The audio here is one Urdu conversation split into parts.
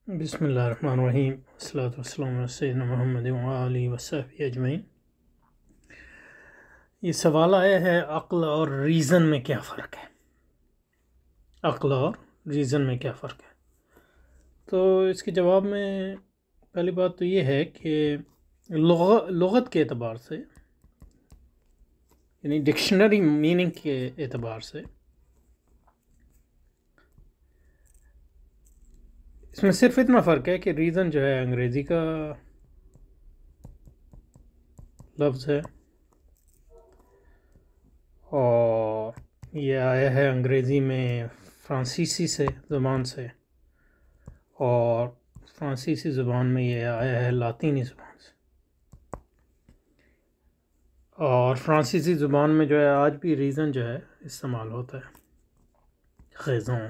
بسم اللہ الرحمن الرحیم، والصلاۃ والسلام علی سیدنا محمد وآلہ وصحبہ اجمعین۔ یہ سوال آیا ہے، عقل اور ریزن میں کیا فرق ہے؟ عقل اور ریزن میں کیا فرق ہے؟ تو اس کے جواب میں پہلی بات تو یہ ہے کہ لغت کے اعتبار سے، یعنی ڈکشنری میننگ کے اعتبار سے، اس میں صرف اتنا فرق ہے کہ ریزن جو ہے انگریزی کا لفظ ہے اور یہ آیا ہے انگریزی میں فرانسیسی زبان سے، اور فرانسیسی زبان میں یہ آیا ہے لاطینی زبان سے، اور فرانسیسی زبان میں جو ہے آج بھی ریزن جو ہے استعمال ہوتا ہے، ریزون،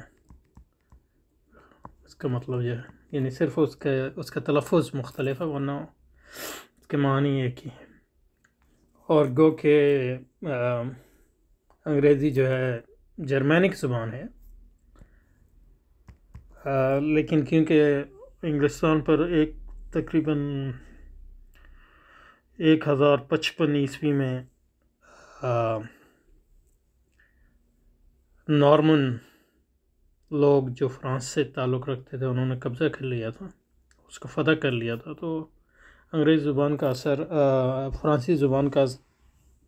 اس کا مطلب جو ہے، یعنی صرف اس کا تلفظ مختلف ہے، ورنہ اس کے معنی ایک ہی ہے۔ اور گو کہ انگریزی جو ہے جرمینک زبان ہے، لیکن کیونکہ انگلستان پر تقریباً 1055 عیسوی میں نارمن لوگ جو فرانس سے تعلق رکھتے تھے، انہوں نے قبضہ کر لیا تھا، اس کو فتح کر لیا تھا، تو انگریزی زبان کا اثر، فرانسی زبان کا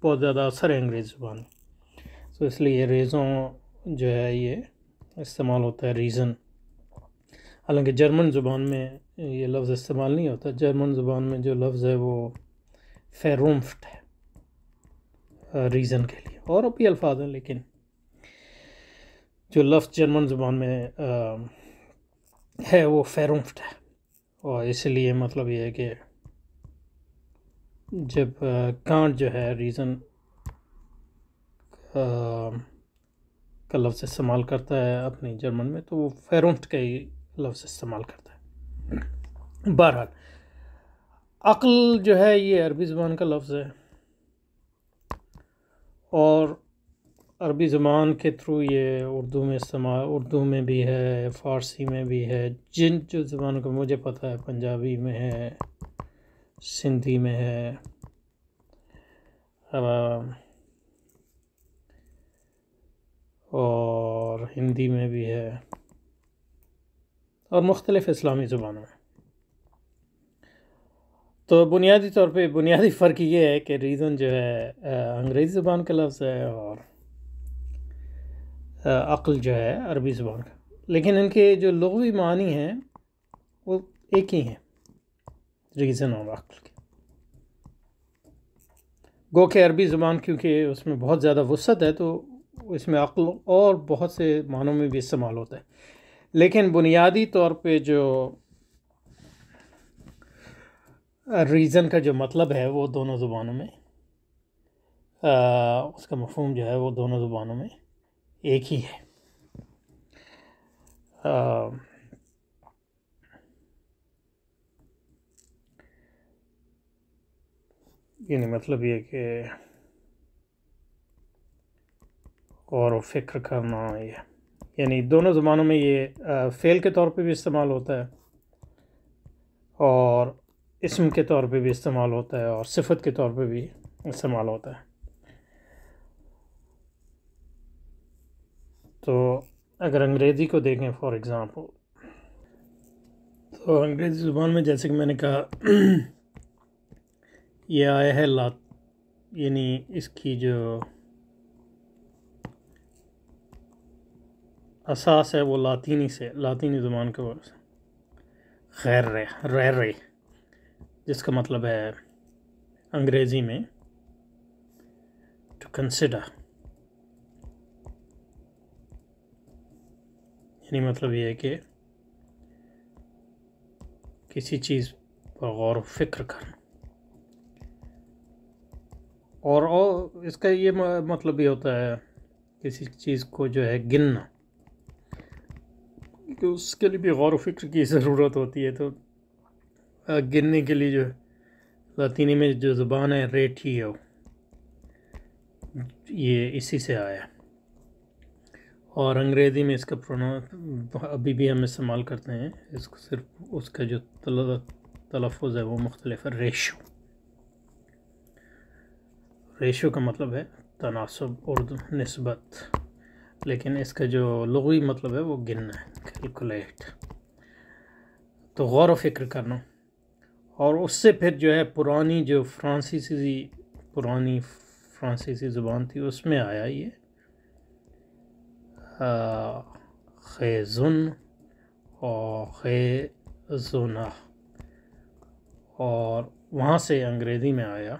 بہت زیادہ اثر ہے انگریزی زبان میں، تو اس لیے ریزوں جو ہے یہ استعمال ہوتا ہے، ریزن۔ حالانکہ جرمن زبان میں یہ لفظ استعمال نہیں ہوتا، جرمن زبان میں جو لفظ ہے وہ فیرونفٹ ہے ریزن کے لیے، اور بھی الفاظ ہیں، لیکن جو لفظ جرمن زبان میں ہے وہ فیرونفٹ ہے، اور اس لیے مطلب یہ ہے کہ جب کانٹ جو ہے ریزن کا لفظ استعمال کرتا ہے اپنی جرمن میں، تو وہ فیرونفٹ کا ہی لفظ استعمال کرتا ہے۔ بہرحال عقل جو ہے یہ عربی زبان کا لفظ ہے، اور عربی زبان کے تھرو یہ اردو میں بھی ہے، فارسی میں بھی ہے، جو زبانوں کو مجھے پتہ ہے، پنجابی میں ہے، سندھی میں ہے، اور ہندی میں بھی ہے، اور مختلف اسلامی زبانوں میں۔ تو بنیادی طور پہ بنیادی فرق یہ ہے کہ ریزن جو ہے انگریزی زبان کا لفظ ہے، اور عقل جو ہے عربی زبان کا، لیکن ان کے جو لغوی معنی ہیں وہ ایک ہی ہیں، ریزن اور عقل کے۔ گو کہ عربی زبان کیونکہ اس میں بہت زیادہ وسعت ہے، تو اس میں عقل اور بہت سے معنوں میں بھی استعمال ہوتا ہے، لیکن بنیادی طور پہ جو ریزن کا جو مطلب ہے وہ دونوں زبانوں میں، اس کا مفہوم جو ہے وہ دونوں زبانوں میں ایک ہی ہے۔ یعنی مطلب یہ کہ غور و فکر کرنا، یعنی دونوں زبانوں میں یہ فعل کے طور پہ بھی استعمال ہوتا ہے، اور اسم کے طور پہ بھی استعمال ہوتا ہے، اور صفت کے طور پہ بھی استعمال ہوتا ہے۔ تو اگر انگریزی کو دیکھیں فار ایگزامپل، تو انگریزی زبان میں جیسے کہ میں نے کہا یہ آیا ہے یعنی اس کی جو اساس ہے وہ لاطینی زبان کا رے، جس کا مطلب ہے انگریزی میں ٹو کنسیڈر، یعنی مطلب یہ ہے کہ کسی چیز پر غور و فکر کرنا، اور اس کا یہ مطلب بھی ہوتا ہے کسی چیز کو جو ہے گننا، کہ اس کے لیے بھی غور و فکر کی ضرورت ہوتی ہے، تو گننے کے لیے جو لاطینی میں جو زبان ہے ریٹیو، یہ اسی سے آیا، اور انگریزی میں اس کا ابھی بھی ہم استعمال کرتے ہیں اس کو، صرف اس کا جو تلفظ ہے وہ مختلف ہے۔ ریشو کا مطلب ہے تناسب، اردو نسبت، لیکن اس کا جو لغوی مطلب ہے وہ گننا ہے، کیلکولیٹ۔ تو غور و فکر کرنا، اور اس سے پھر جو ہے پرانی جو پرانی فرانسیسی زبان تھی اس میں آیا یہ خیزن اور خیزنہ، اور وہاں سے انگریزی میں آیا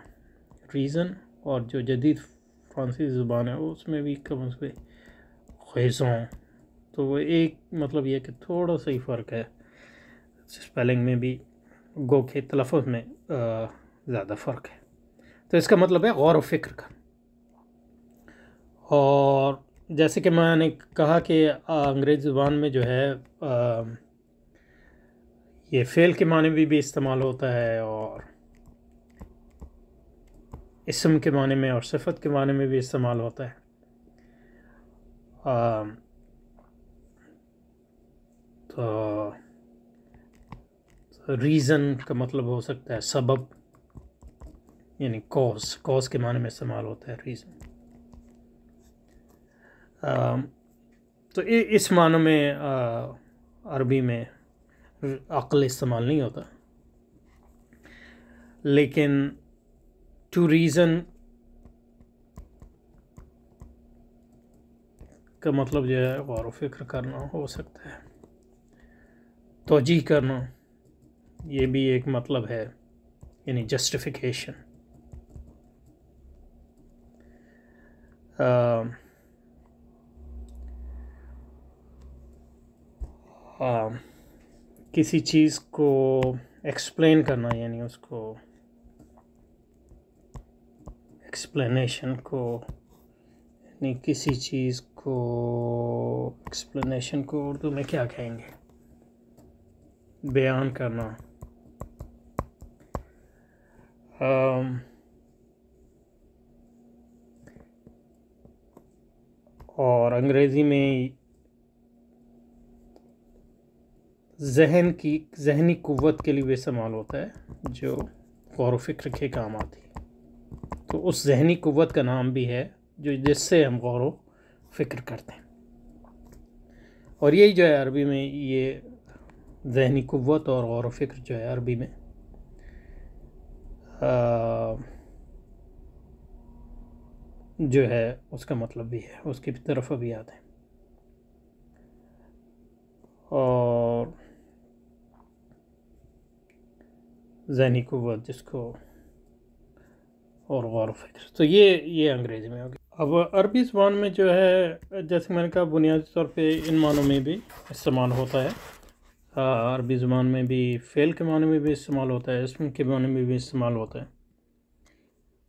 ریزن، اور جو جدید فرانسیسی زبان ہے اس میں بھی کم از کم خیزوں، تو وہ ایک مطلب یہ کہ تھوڑا سا ہی فرق ہے، اسپیلنگ میں بھی گو کے تلفظ میں زیادہ فرق ہے۔ تو اس کا مطلب ہے غور و فکر کا۔ اور جیسے کہ میں نے کہا کہ انگریزی زبان میں جو ہے یہ فعل کے معنی میں بھی استعمال ہوتا ہے، اور اسم کے معنی میں اور صفت کے معنی میں بھی استعمال ہوتا ہے۔ تو ریزن کا مطلب ہو سکتا ہے سبب، یعنی کوز کے معنی میں استعمال ہوتا ہے ریزن۔ تو اس معنی میں عربی میں عقل استعمال نہیں ہوتا، لیکن ٹو ریزن کا مطلب جو ہے غور و فکر کرنا ہو سکتا ہے، توجیہ کرنا، یہ بھی ایک مطلب ہے، یعنی جسٹیفیکیشن۔ کسی چیز کو ایکسپلین کرنا، یعنی اس کو ایکسپلینیشن کو، یعنی کسی چیز کو ایکسپلینیشن کو اردو میں کیا کہیں گے، بیان کرنا۔ اور انگریزی میں ذہنی قوت کے لیے بھی استعمال ہوتا ہے جو غور و فکر کے کام آتی ہے، تو اس ذہنی قوت کا نام بھی ہے جس سے ہم غور و فکر کرتے ہیں، اور یہی جو ہے عربی میں یہ ذہنی قوت اور غور و فکر جو ہے عربی میں جو ہے اس کا مطلب بھی ہے، اس کی طرف ابھی آتے ہیں۔ اور ذہنی قوت جس کو، اور غور و فکر، تو یہ انگریزی میں ہوگی۔ اب عربی زبان میں جو ہے جیسے میں نے کہا بنیادی طور پہ ان معنوں میں بھی استعمال ہوتا ہے، عربی زبان میں بھی فعل کے معنی میں بھی استعمال ہوتا ہے، اسم کے معنی میں بھی استعمال ہوتا ہے،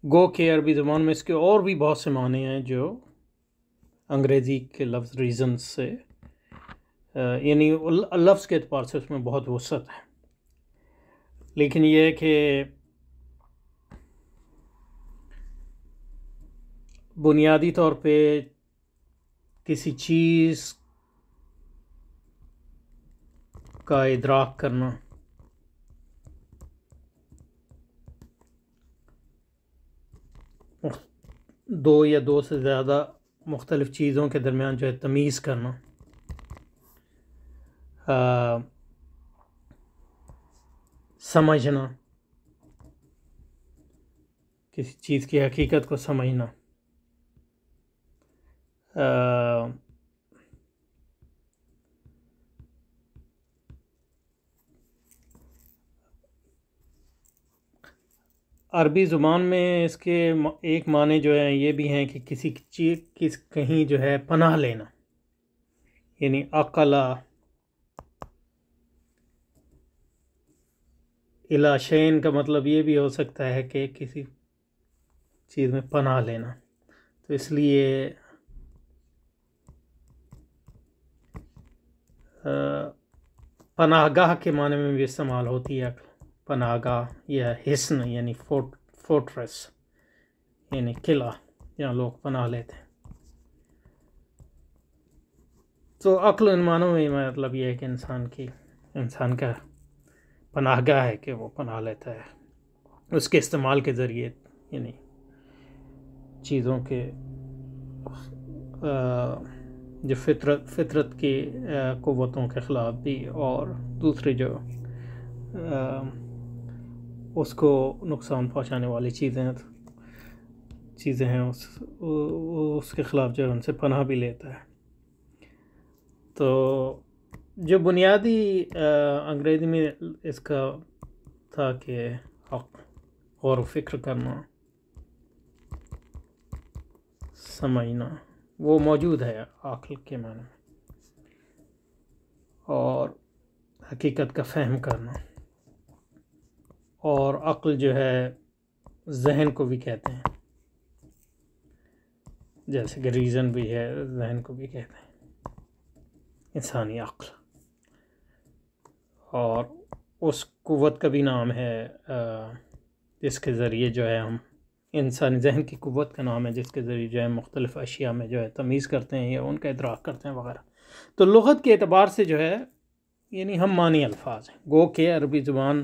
گو کہ عربی زبان میں اس کے اور بھی بہت سے معنی ہیں جو انگریزی کے لفظ ریزن سے، یعنی لفظ کے اعتبار سے اس میں بہت وسعت ہے، لیکن یہ ہے کہ بنیادی طور پہ کسی چیز کا ادراک کرنا، دو یا دو سے زیادہ مختلف چیزوں کے درمیان جو ہے تمیز کرنا، سمجھنا، کسی چیز کی حقیقت کو سمجھنا، عربی زبان میں اس کے ایک معنی جو ہیں یہ بھی ہیں کہ کسی چیز کہیں جو ہے پناہ لینا، یعنی عقلا الی شین کا مطلب یہ بھی ہو سکتا ہے کہ کسی چیز میں پناہ لینا، تو اس لیے پناہ گاہ کے معنی میں بھی استعمال ہوتی ہے، پناہ گاہ یا حصن، یعنی فورٹریس، یعنی قلعہ جہاں لوگ پناہ لیتے ہیں۔ تو عقل ان معنوں میں مطلب یہ ہے کہ انسان کا پناہ گاہ ہے کہ وہ پناہ لیتا ہے اس کے استعمال کے ذریعے، یعنی چیزوں کے جو فطرت کی قوتوں کے خلاف بھی، اور دوسری جو اس کو نقصان پہنچانے والی چیزیں ہیں اس کے خلاف جو ہے ان سے پناہ بھی لیتا ہے۔ تو جو بنیادی انگریزی میں اس کا تھا کہ غور و فکر کرنا، سمجھنا، وہ موجود ہے عقل کے معنی میں، اور حقیقت کا فہم کرنا، اور عقل جو ہے ذہن کو بھی کہتے ہیں، جیسے کہ ریزن بھی ہے، ذہن کو بھی کہتے ہیں انسانی عقل، اور اس قوت کا بھی نام ہے جس کے ذریعے جو ہے ہم انسانی ذہن کی قوت کا نام ہے جس کے ذریعے جو ہے مختلف اشیاء میں جو ہے تمیز کرتے ہیں یا ان کا ادراک کرتے ہیں وغیرہ۔ تو لغت کے اعتبار سے جو ہے یعنی ہم معنی الفاظ ہیں، گو کہ عربی زبان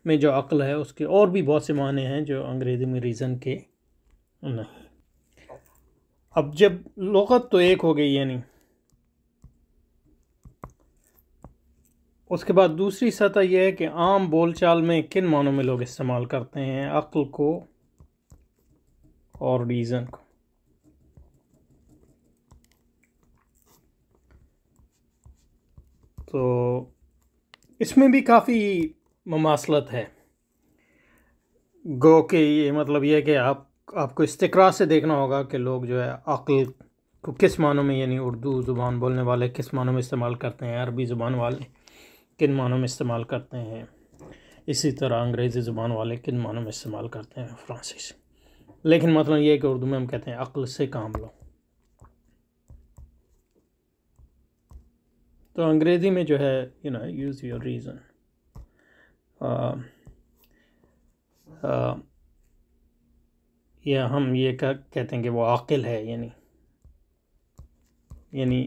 میں جو عقل ہے اس کے اور بھی بہت سے معنی ہیں جو انگریزی میں ریزن کے نہیں۔ اب جب لغت تو ایک ہو گئی، یعنی اس کے بعد دوسری سطح یہ ہے کہ عام بول چال میں کن معنوں میں لوگ استعمال کرتے ہیں عقل کو اور ریزن کو۔ تو اس میں بھی کافی مماثلت ہے، گو کہ یہ مطلب یہ ہے کہ آپ کو استقراء سے دیکھنا ہوگا کہ لوگ جو ہے عقل کو کس معنوں میں، یعنی اردو زبان بولنے والے کس معنوں میں استعمال کرتے ہیں، عربی زبان والے کن معنوں میں استعمال کرتے ہیں، اسی طرح انگریزی زبان والے کن معنوں میں استعمال کرتے ہیں، فرانسیسی۔ لیکن مطلب یہ ہے کہ اردو میں ہم کہتے ہیں عقل سے کام لو، تو انگریزی میں جو ہے یوز یور ریزن، یا ہم یہ کہتے ہیں کہ وہ عاقل ہے، یعنی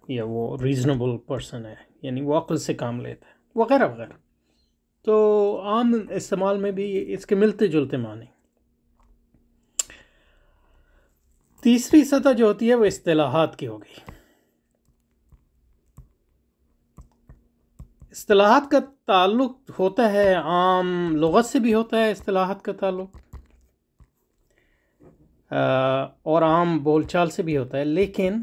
یا وہ ریزنیبل پرسن ہے، یعنی وہ عقل سے کام لیتا ہے وغیرہ وغیرہ۔ تو عام استعمال میں بھی اس کے ملتے جلتے معنی۔ تیسری سطح جو ہوتی ہے وہ اصطلاحات کی ہو گئی۔ اصطلاحات کا تعلق ہوتا ہے عام لغت سے بھی ہوتا ہے اصطلاحات کا تعلق، اور عام بول چال سے بھی ہوتا ہے، لیکن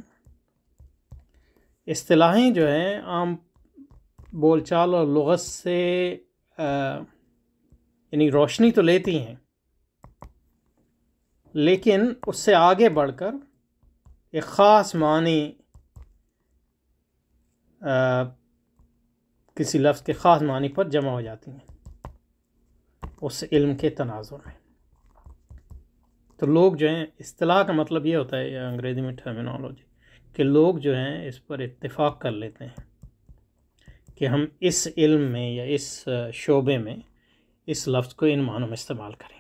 اصطلاحیں جو ہیں عام بول چال اور لغت سے یعنی روشنی تو لیتی ہیں، لیکن اس سے آگے بڑھ کر ایک خاص معنی کسی لفظ کے خاص معنی پر جمع ہو جاتی ہیں اس علم کے تناظر میں۔ تو لوگ جو ہیں، اصطلاح کا مطلب یہ ہوتا ہے انگریزی میں ٹرمینالوجی، کہ لوگ جو ہیں اس پر اتفاق کر لیتے ہیں کہ ہم اس علم میں یا اس شعبے میں اس لفظ کو ان معنوں میں استعمال کریں،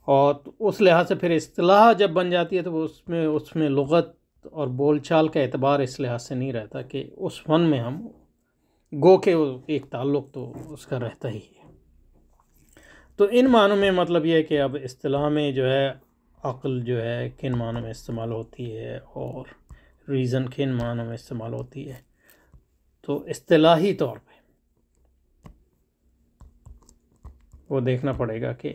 اور اس لحاظ سے پھر اصطلاح جب بن جاتی ہے تو وہ اس میں لغت اور بول چال کا اعتبار اس لحاظ سے نہیں رہتا کہ اس فن میں ہم گو کہ ایک تعلق تو اس کا رہتا ہی ہے۔ تو ان معنوں میں مطلب یہ ہے کہ اب اصطلاح میں جو ہے عقل جو ہے کن معنوں میں استعمال ہوتی ہے اور ریزن کن معنوں میں استعمال ہوتی ہے، تو اصطلاحی طور پہ وہ دیکھنا پڑے گا کہ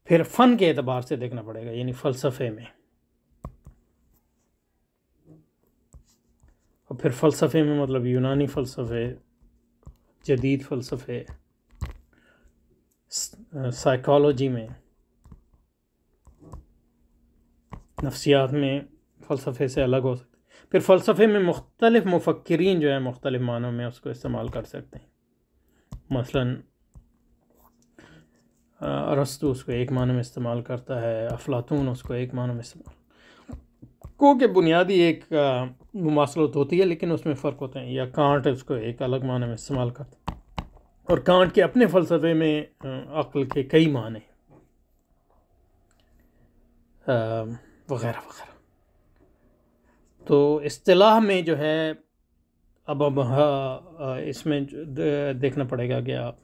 پھر فن کے اعتبار سے دیکھنا پڑے گا، یعنی فلسفے میں، اور پھر فلسفے میں مطلب یونانی فلسفے، جدید فلسفے، سائیکالوجی میں، نفسیات میں فلسفے سے الگ ہو سکتے ہیں۔ پھر فلسفے میں مختلف مفکرین جو ہیں مختلف معنوں میں اس کو استعمال کر سکتے ہیں، مثلاً ارسطو اس کو ایک معنی میں استعمال کرتا ہے، افلاطون اس کو ایک معنی میں استعمال، کہ بنیادی ایک مماثلت ہوتی ہے لیکن اس میں فرق ہوتے ہیں، یا کانٹ اس کو ایک الگ معنی میں استعمال کرتا ہے، اور کانٹ کے اپنے فلسفے میں عقل کے کئی معنی وغیرہ وغیرہ۔ تو اصطلاح میں جو ہے اب اس میں دیکھنا پڑے گا کہ آپ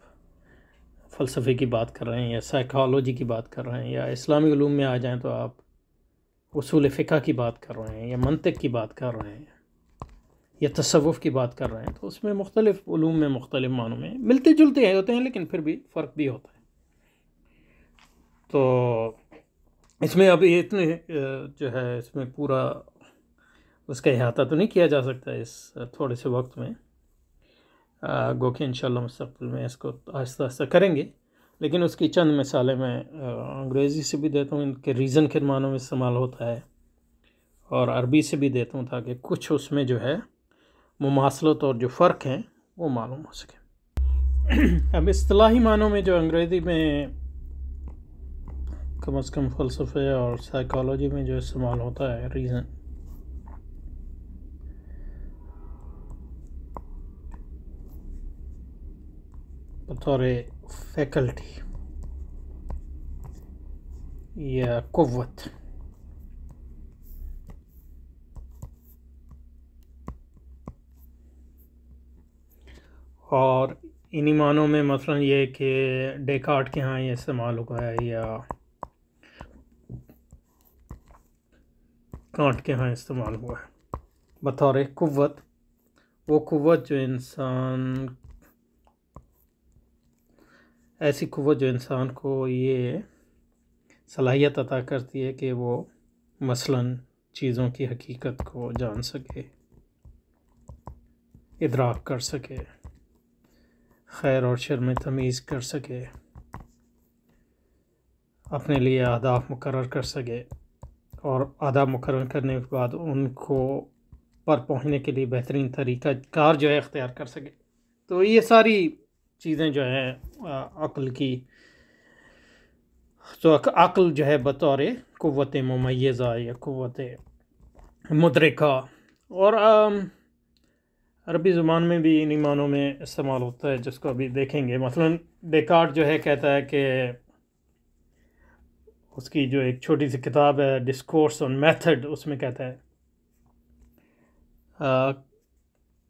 فلسفے کی بات کر رہے ہیں یا سائیکالوجی کی بات کر رہے ہیں یا اسلامی علوم میں آ جائیں تو آپ اصول فقہ کی بات کر رہے ہیں یا منطق کی بات کر رہے ہیں یا تصوف کی بات کر رہے ہیں، تو اس میں مختلف علوم میں مختلف معنوں میں ملتے جلتے ہوتے ہیں، لیکن پھر بھی فرق بھی ہوتا ہے۔ تو اس میں ابھی اتنے جو ہے اس میں پورا اس کا احاطہ تو نہیں کیا جا سکتا اس تھوڑے سے وقت میں، گو کہ انشاءاللہ مستقبل میں اس کو آہستہ آہستہ کریں گے، لیکن اس کی چند مثالیں میں انگریزی سے بھی دیتا ہوں، ان کے ریزن کے معنوں میں استعمال ہوتا ہے، اور عربی سے بھی دیتا ہوں تاکہ کچھ اس میں جو ہے مماثلت اور جو فرق ہیں وہ معلوم ہو سکے۔ اب اصطلاحی معنوں میں جو انگریزی میں کم از کم فلسفے اور سائیکالوجی میں جو استعمال ہوتا ہے ریزن، بطور فیکلٹی یا قوت، اور انہی معنوں میں مثلا یہ کہ ڈیکارٹ کے ہاں یہ استعمال ہوا ہے یا کانٹ کے ہاں استعمال ہوا ہے بطور قوت، وہ قوت جو انسان، ایسی قوت جو انسان کو یہ صلاحیت عطا کرتی ہے کہ وہ مثلاً چیزوں کی حقیقت کو جان سکے، ادراک کر سکے، خیر اور شر میں تمیز کر سکے، اپنے لیے اہداف مقرر کر سکے، اور اہداف مقرر کرنے کے بعد ان کو پر پہنچنے کے لیے بہترین طریقہ کار جو ہے اختیار کر سکے۔ تو یہ ساری چیزیں جو ہیں عقل کی، تو عقل جو ہے بطور قوت ممیزہ یا قوت مدرکہ، اور عربی زبان میں بھی انہی معنوں میں استعمال ہوتا ہے جس کو ابھی دیکھیں گے۔ مثلا ڈیکارٹ جو ہے کہتا ہے کہ اس کی جو ایک چھوٹی سی کتاب ہے ڈسکورس آن میتھڈ، اس میں کہتا ہے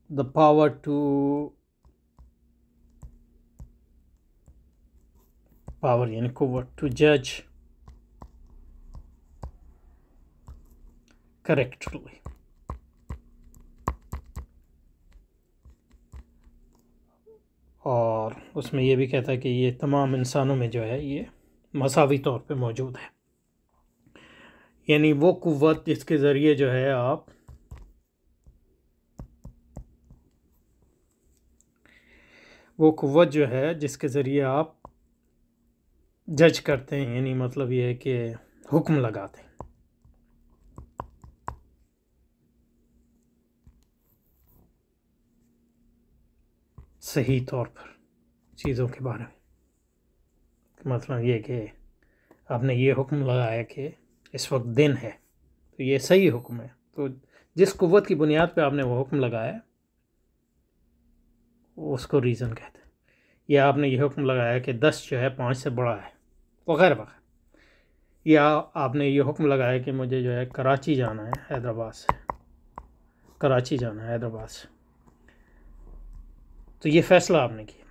the power to power یعنی قوت to judge correctly، اور اس میں یہ بھی کہتا ہے کہ یہ تمام انسانوں میں جو ہے یہ مساوی طور پہ موجود ہے، یعنی وہ قوت جس کے ذریعے جو ہے آپ وہ قوت جو ہے جس کے ذریعے آپ جج کرتے ہیں، یعنی مطلب یہ ہے کہ حکم لگاتے ہیں۔ صحیح طور پر چیزوں کے بارے میں، مثلا یہ کہ آپ نے یہ حکم لگایا کہ اس وقت دن ہے، تو یہ صحیح حکم ہے، تو جس قوت کی بنیاد پہ آپ نے وہ حکم لگایا اس کو ریزن کہتے ہیں۔ یا آپ نے یہ حکم لگایا کہ 10 جو ہے 5 سے بڑا ہے، وغیرہ وغیرہ۔ یا آپ نے یہ حکم لگایا کہ مجھے جو ہے کراچی جانا ہے حیدرآباد سے، کراچی جانا ہے حیدرآباد سے، تو یہ فیصلہ آپ نے کیا۔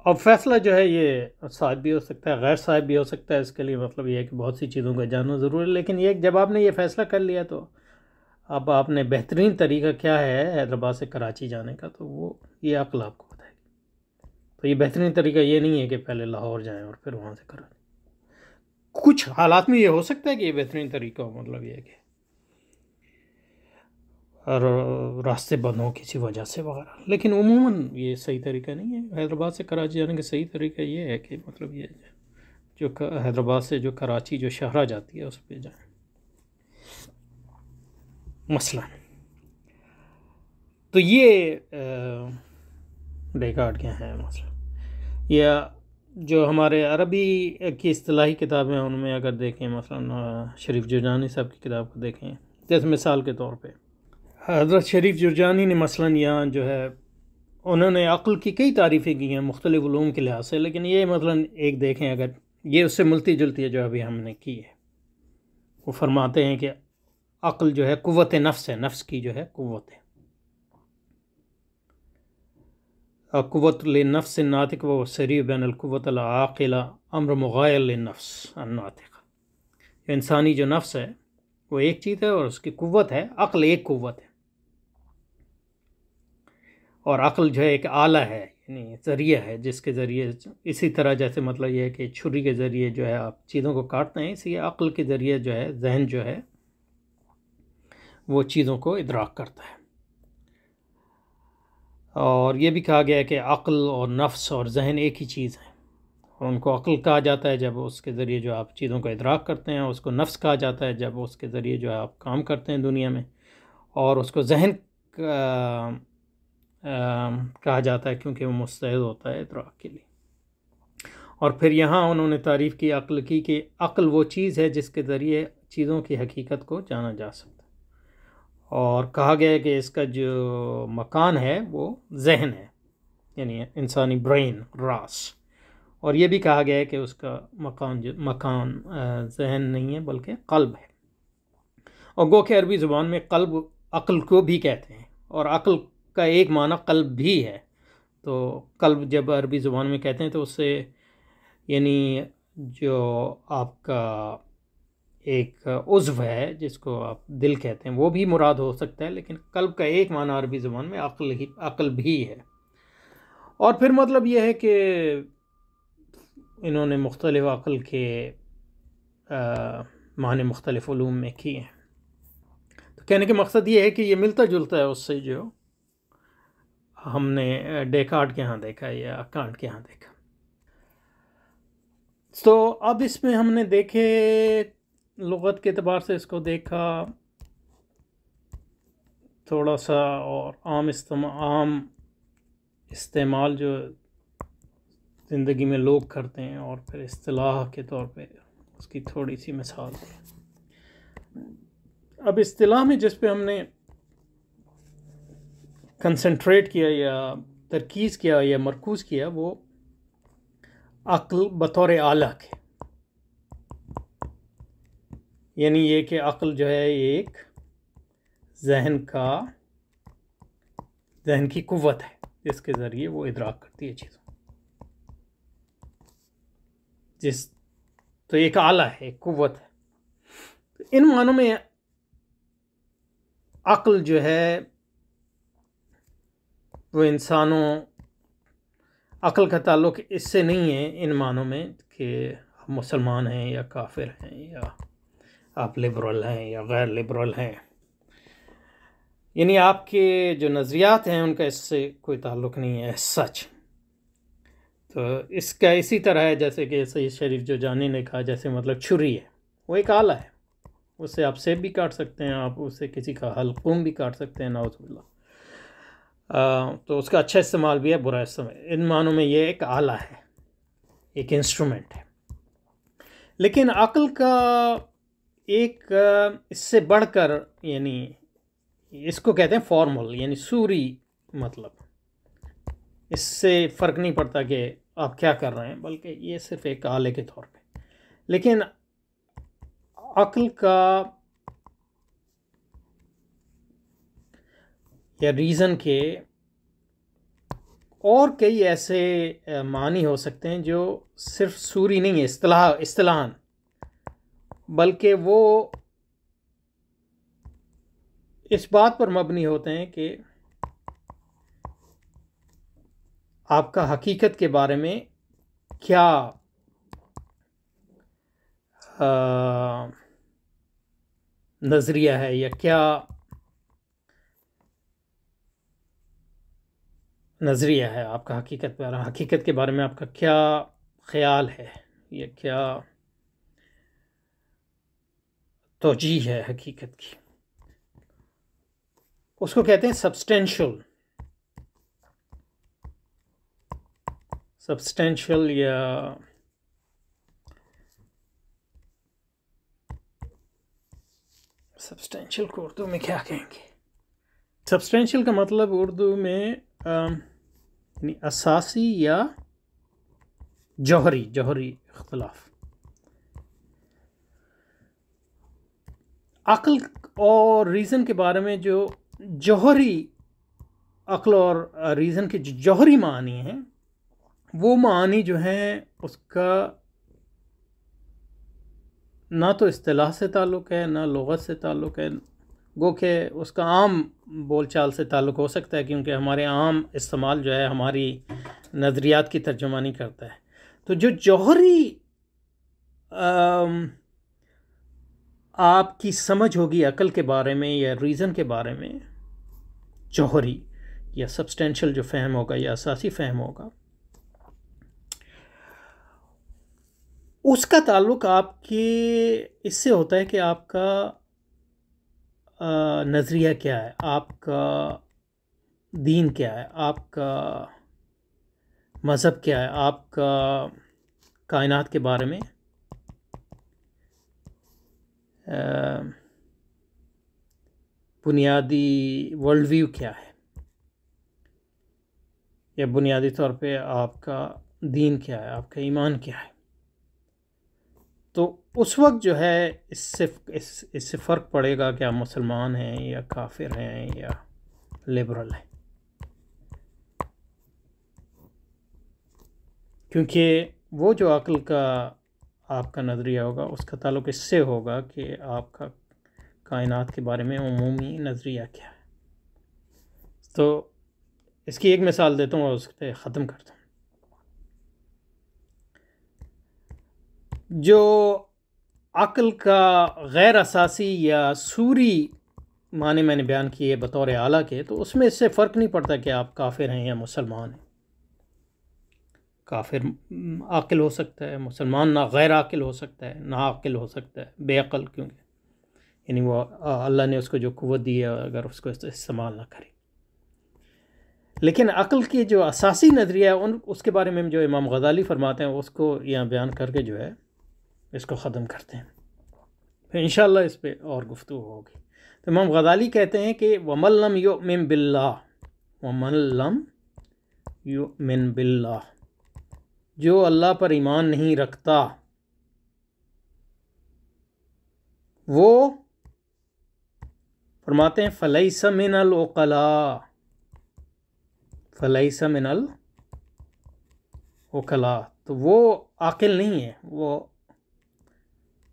اب فیصلہ جو ہے یہ صائب بھی ہو سکتا ہے، غیر صائب بھی ہو سکتا ہے، اس کے لیے مطلب یہ ہے کہ بہت سی چیزوں کا جاننا ضروری ہے، لیکن یہ جب آپ نے یہ فیصلہ کر لیا تو اب آپ نے بہترین طریقہ کیا ہے حیدرآباد سے کراچی جانے کا، تو وہ یہ عقل آپ کو بتائے گی۔ تو یہ بہترین طریقہ یہ نہیں ہے کہ پہلے لاہور جائیں اور پھر وہاں سے کریں۔ کچھ حالات میں یہ ہو سکتا ہے کہ یہ بہترین طریقہ ہو، مطلب یہ ہے کہ اور راستے بند ہوں کسی وجہ سے وغیرہ، لیکن عموماً یہ صحیح طریقہ نہیں ہے۔ حیدرآباد سے کراچی جانے کا صحیح طریقہ یہ ہے کہ مطلب یہ جو حیدرآباد سے جو کراچی جو شاہراہ جاتی ہے اس پہ جائیں مثلا۔ تو یہ ڈیکارٹ کے ہیں مثلا، یا جو ہمارے عربی کی اصطلاحی کتابیں ان میں اگر دیکھیں، مثلا شریف جرجانی صاحب کی کتاب کو دیکھیں، جیسے مثال کے طور پہ حضرت شریف جرجانی نے مثلا یہاں جو ہے انہوں نے عقل کی کئی تعریفیں کی ہیں مختلف علوم کے لحاظ سے، لیکن یہ مثلا ایک دیکھیں اگر یہ اس سے ملتی جلتی ہے جو ابھی ہم نے کی ہے، وہ فرماتے ہیں کہ عقل جو ہے قوت نفس ہے، نفس کی جو ہے قوت ہے. قوت للنفس الناطق و سری بین القوت العاقلہ امر مغایر للنفس الناطق. انسانی جو نفس ہے وہ ایک چیز ہے اور اس کی قوت ہے، عقل ایک قوت ہے. اور عقل جو ہے ایک آلہ ہے، یعنی ذریعہ ہے جس کے ذریعے، اسی طرح جیسے مطلب یہ ہے کہ چھری کے ذریعے جو ہے آپ چیزوں کو کاٹتے ہیں، اسی عقل کے ذریعے جو ہے ذہن جو ہے وہ چیزوں کو ادراک کرتا ہے. اور یہ بھی کہا گیا ہے کہ عقل اور نفس اور ذہن ایک ہی چیز ہے، اور ان کو عقل کہا جاتا ہے جب اس کے ذریعے جو آپ چیزوں کو ادراک کرتے ہیں، اس کو نفس کہا جاتا ہے جب اس کے ذریعے جو آپ کام کرتے ہیں دنیا میں، اور اس کو ذہن کہا جاتا ہے کیونکہ وہ مستعد ہوتا ہے ادراک کے لیے. اور پھر یہاں انہوں نے تعریف کی عقل کی کہ عقل وہ چیز ہے جس کے ذریعے چیزوں کی حقیقت کو جانا جا سکتا ہے. اور کہا گیا ہے کہ اس کا جو مکان ہے وہ ذہن ہے، یعنی انسانی برین، راس. اور یہ بھی کہا گیا ہے کہ اس کا مکان ذہن نہیں ہے بلکہ قلب ہے. اور گو کہ عربی زبان میں قلب عقل کو بھی کہتے ہیں، اور عقل کا ایک معنی قلب بھی ہے. تو قلب جب عربی زبان میں کہتے ہیں تو اس سے یعنی جو آپ کا ایک عضو ہے جس کو آپ دل کہتے ہیں وہ بھی مراد ہو سکتا ہے، لیکن قلب کا ایک معنی عربی زبان میں عقل بھی ہے. اور پھر مطلب یہ ہے کہ انہوں نے مختلف عقل کے معنی مختلف علوم میں کیے ہیں. تو کہنے کا مقصد یہ ہے کہ یہ ملتا جلتا ہے اس سے جو ہم نے ڈیکارٹ کے ہاں دیکھا یا کانٹ کے ہاں دیکھا. تو اب اس میں ہم نے دیکھے لغت کے اعتبار سے اس کو دیکھا تھوڑا سا، اور عام استعمال جو زندگی میں لوگ کرتے ہیں، اور پھر اصطلاح کے طور پہ اس کی تھوڑی سی مثال دی. اب اصطلاح میں جس پہ ہم نے کنسنٹریٹ کیا یا ترکیز کیا یا مرکوز کیا وہ عقل بطور آلہ کے، یعنی یہ کہ عقل جو ہے ایک ذہن کی قوت ہے جس کے ذریعے وہ ادراک کرتی ہے چیزوں. تو ایک آلہ ہے، ایک قوت ہے. ان معنوں میں عقل جو ہے وہ عقل کا تعلق اس سے نہیں ہے ان معنوں میں کہ آپ مسلمان ہیں یا کافر ہیں یا آپ لبرل ہیں یا غیر لبرل ہیں، یعنی آپ کے جو نظریات ہیں ان کا اس سے کوئی تعلق نہیں ہے سچ. تو اس کا اسی طرح ہے جیسے کہ سید شریف جو جانی نے کہا، جیسے مطلب چھری ہے وہ ایک آلہ ہے، اس سے آپ سیب بھی کاٹ سکتے ہیں، آپ اس سے کسی کا حلقوم بھی کاٹ سکتے ہیں، نعوذ باللہ. تو اس کا اچھا استعمال بھی ہے، برا استعمال. ان معنوں میں یہ ایک آلہ ہے، ایک انسٹرومنٹ ہے. لیکن عقل کا ایک اس سے بڑھ کر، یعنی اس کو کہتے ہیں فارمل، یعنی سوری مطلب. اس سے فرق نہیں پڑتا کہ آپ کیا کر رہے ہیں، بلکہ یہ صرف ایک آلے کے طور پہ. لیکن عقل کا یا ریزن کے اور کئی ایسے معنی ہو سکتے ہیں جو صرف سوری نہیں ہے اصطلاحاً، بلکہ وہ اس بات پر مبنی ہوتے ہیں کہ آپ کا حقیقت کے بارے میں کیا نظریہ ہے، یا کیا نظریہ ہے آپ کا حقیقت کے بارے میں آپ کا کیا خیال ہے، یا کیا توجیہ ہے حقیقت کی. اس کو کہتے ہیں سبسٹینشل یا سبسٹینشل کو اردو میں کیا کہیں گے؟ سبسٹینشل کا مطلب اردو میں یعنی اساسی یا جوہری اختلاف. عقل اور ریزن کے بارے میں جو جوہری عقل اور ریزن کے جو جوہری معنی ہیں، وہ معانی جو ہیں اس کا نہ تو اصطلاح سے تعلق ہے، نہ لغت سے تعلق ہے، گو کہ اس کا عام بول چال سے تعلق ہو سکتا ہے، کیونکہ ہمارے عام استعمال جو ہے ہماری نظریات کی ترجمانی کرتا ہے۔ تو جو جوہری آپ کی سمجھ ہوگی عقل کے بارے میں یا ریزن کے بارے میں، جوہری یا سبسٹینشل جو فہم ہوگا یا اساسی فہم ہوگا، اس کا تعلق آپ کے اس سے ہوتا ہے کہ آپ کا نظریہ کیا ہے، آپ کا دین کیا ہے، آپ کا مذہب کیا ہے، آپ کا کائنات کے بارے میں بنیادی ورلڈ ویو کیا ہے، یا بنیادی طور پہ آپ کا دین کیا ہے، آپ کا ایمان کیا ہے۔ تو اس وقت جو ہے اس سے فرق پڑے گا کہ آپ مسلمان ہیں یا کافر ہیں یا لبرل ہیں، کیونکہ وہ جو عقل کا آپ کا نظریہ ہوگا اس کا تعلق اس سے ہوگا کہ آپ کا کائنات کے بارے میں عمومی نظریہ کیا ہے۔ تو اس کی ایک مثال دیتا ہوں اور اس پہ ختم کرتا ہوں۔ جو عقل کا غیر اساسی یا سوری معنی میں نے بیان کیے بطور اعلیٰ کے، تو اس میں اس سے فرق نہیں پڑتا کہ آپ کافر ہیں یا مسلمان ہیں۔ کافر عاقل ہو سکتا ہے، مسلمان نہ غیر عاقل ہو سکتا ہے، نہ عاقل ہو سکتا ہے، بے عقل، کیونکہ یعنی وہ اللہ نے اس کو جو قوت دی ہے اگر اس کو استعمال نہ کرے۔ لیکن عقل کی جو اساسی نظریہ ہے اس کے بارے میں جو امام غزالی فرماتے ہیں، اس کو یہاں بیان کر کے جو ہے اس کو ختم کرتے ہیں، پھر انشاءاللہ اس پہ اور گفتگو ہوگی۔ تو امام غزالی کہتے ہیں کہ وَمَن لَّمْ يُؤْمِن بِاللَّهِ وَمَن لَّمْ يُؤْمِن بِاللَّهِ، جو اللہ پر ایمان نہیں رکھتا وہ فرماتے ہیں فَلَيْسَ مِنَ الْعُقَلَاءِ، فَلَيْسَ مِنَ الْعُقَلَاء، تو وہ عاقل نہیں ہے، وہ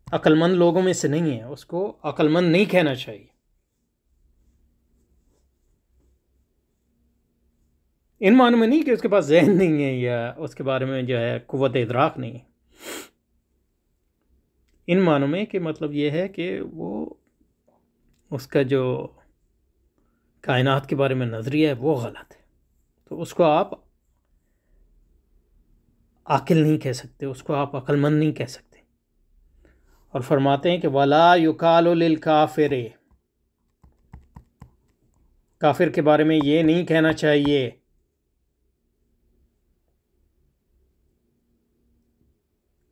عقل مند لوگوں میں سے نہیں ہے، اس کو عقل مند نہیں کہنا چاہیے۔ ان معنوں میں نہیں کہ اس کے پاس ذہن نہیں ہے یا اس کے بارے میں جو ہے قوت ادراک نہیں ہے، ان معنوں میں کہ مطلب یہ ہے کہ وہ اس کا جو کائنات کے بارے میں نظریہ ہے وہ غلط ہے، تو اس کو آپ عاقل نہیں کہہ سکتے، اس کو آپ عقل مند نہیں کہہ سکتے۔ اور فرماتے ہیں کہ وَلَا يُقَالُ لِلْكَافِرِ، کافر کے بارے میں یہ نہیں کہنا چاہیے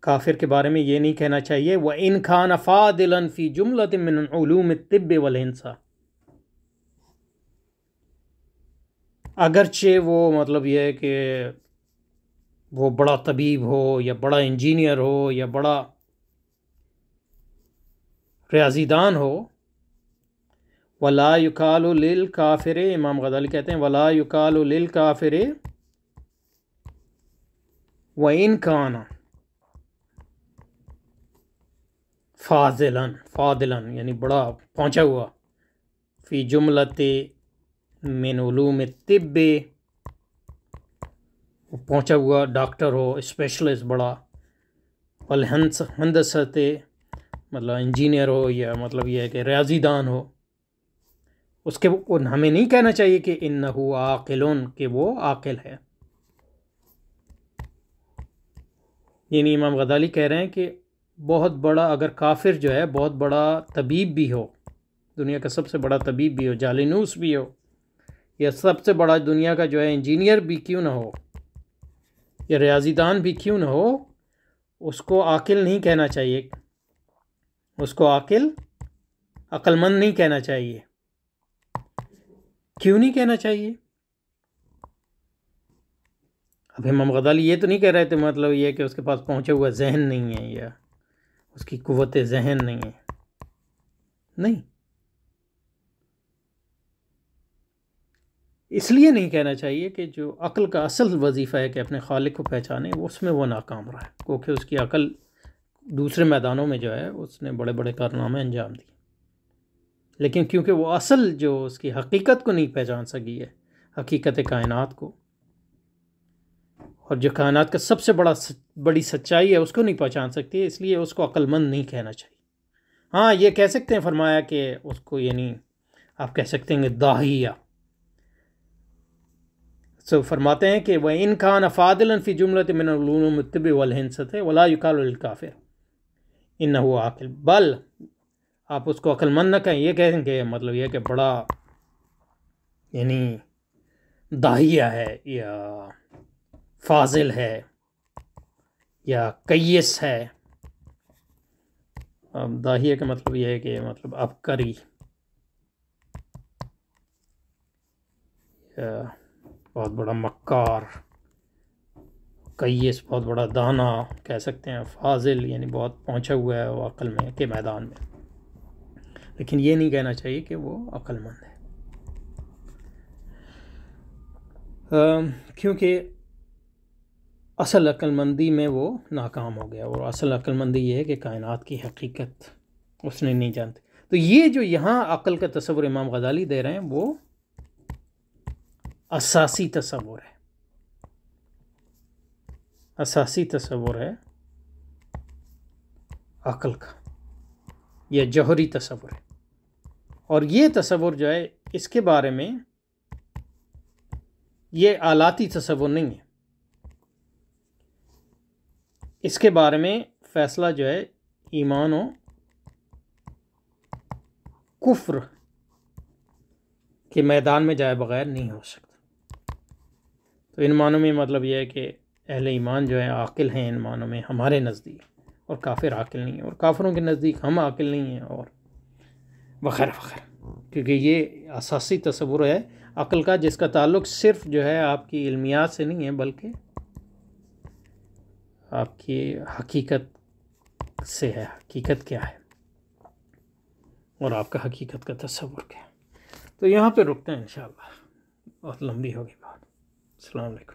کافر کے بارے میں یہ نہیں کہنا چاہیے وَإِنْ كَانَ فَاضِلًا فِي جُمْلَةٍ مِّنْ عُلُومِ الطِّبِّ وَالْإِنْسَانِ، اگرچہ وہ مطلب یہ ہے کہ وہ بڑا طبیب ہو یا بڑا انجینئر ہو یا بڑا ریاضی دان ہو، وَلَا يُقَالُ لِلْكَافِرِ، امام غزالی کہتے ہیں وَلَا يُقَالُ لِلْكَافِرِ وَإِنْ كَانَ فاضلاً یعنی بڑا پہنچا ہوا، فی جملۃ من علوم الطب، پہنچا ہوا ڈاکٹر ہو، اسپیشلسٹ بڑا، والہندسۃ مطلب انجینئر ہو یا مطلب یہ ہے کہ ریاضی دان ہو، اس کے ہمیں نہیں کہنا چاہیے کہ انہ عاقل، کہ وہ عاقل ہے۔ یعنی امام غزالی کہہ رہے ہیں کہ بہت بڑا اگر کافر جو ہے بہت بڑا طبیب بھی ہو، دنیا کا سب سے بڑا طبیب بھی ہو، جالینوس بھی ہو، یا سب سے بڑا دنیا کا جو ہے انجینئر بھی کیوں نہ ہو یا ریاضی دان بھی کیوں نہ ہو، اس کو عاقل نہیں کہنا چاہیے، اس کو عقل مند نہیں کہنا چاہیے۔ کیوں نہیں کہنا چاہیے؟ اب امام غزالی یہ تو نہیں کہہ رہے تھے مطلب یہ کہ اس کے پاس پہنچا ہوا ذہن نہیں ہے یا اس کی قوت ذہن نہیں ہے، نہیں. اس لیے نہیں کہنا چاہیے کہ جو عقل کا اصل وظیفہ ہے کہ اپنے خالق کو پہچانے، اس میں وہ ناکام رہا ہے، کیونکہ اس کی عقل دوسرے میدانوں میں جو ہے اس نے بڑے بڑے کارنامے انجام دیے. لیکن کیونکہ وہ اصل جو اس کی حقیقت کو نہیں پہچان سکی ہے، حقیقت کائنات کو، اور جو کائنات کا سب سے بڑی سچائی ہے اس کو نہیں پہچان سکتی ہے، اس لیے اس کو عقل مند نہیں کہنا چاہیے. ہاں یہ کہہ سکتے ہیں، فرمایا کہ اس کو یعنی آپ کہہ سکتے ہیں کہ داہیہ. فرماتے ہیں کہ وَإِنْ كَانَ فَاضِلًا فِي جُمْلَةٍ مِّنَ الْعُلُومِ الطِّبِّ وَالْحِنْسَةِ وَلَا يُقَالُ لِلْكَافِرِ إِنَّهُ عَاقِلٌ، بل آپ اس کو عقل مند نہ کہیں، یہ کہیں کہ مطلب یہ کہ بڑا یعنی داہیہ ہے یا فاضل ہے یا کیس ہے. داہیہ کا مطلب یہ ہے کہ مطلب عبقری، بہت بڑا مکار. کیس بہت بڑا دانا کہہ سکتے ہیں. فاضل یعنی بہت پہنچا ہوا ہے وہ عقل میں کے میدان میں. لیکن یہ نہیں کہنا چاہیے کہ وہ عقل مند ہے، کیونکہ اصل عقل مندی میں وہ ناکام ہو گیا. اور اصل عقل مندی یہ ہے کہ کائنات کی حقیقت اس نے نہیں جانتے. تو یہ جو یہاں عقل کا تصور امام غزالی دے رہے ہیں وہ اساسی تصور ہے، اساسی تصور ہے عقل کا، یہ جوہری تصور ہے. اور یہ تصور جو ہے اس کے بارے میں یہ آلاتی تصور نہیں ہے. اس کے بارے میں فیصلہ جو ہے ایمان و کفر کے میدان میں جائے بغیر نہیں ہو سکتا. تو ان معنوں میں مطلب یہ ہے کہ اہل ایمان جو ہیں عاقل ہیں ان معنوں میں ہمارے نزدیک، اور کافر عاقل نہیں ہیں، اور کافروں کے نزدیک ہم عاقل نہیں ہیں، اور وغیرہ وغیرہ. کیونکہ یہ اساسی تصور ہے عقل کا جس کا تعلق صرف جو ہے آپ کی علمیات سے نہیں ہے، بلکہ آپ کی حقیقت سے ہے. حقیقت کیا ہے اور آپ کا حقیقت کا تصور کیا ہے. تو یہاں پہ رکتے ہیں انشاءاللہ، بہت لمبی ہوگی بات. السلام علیکم.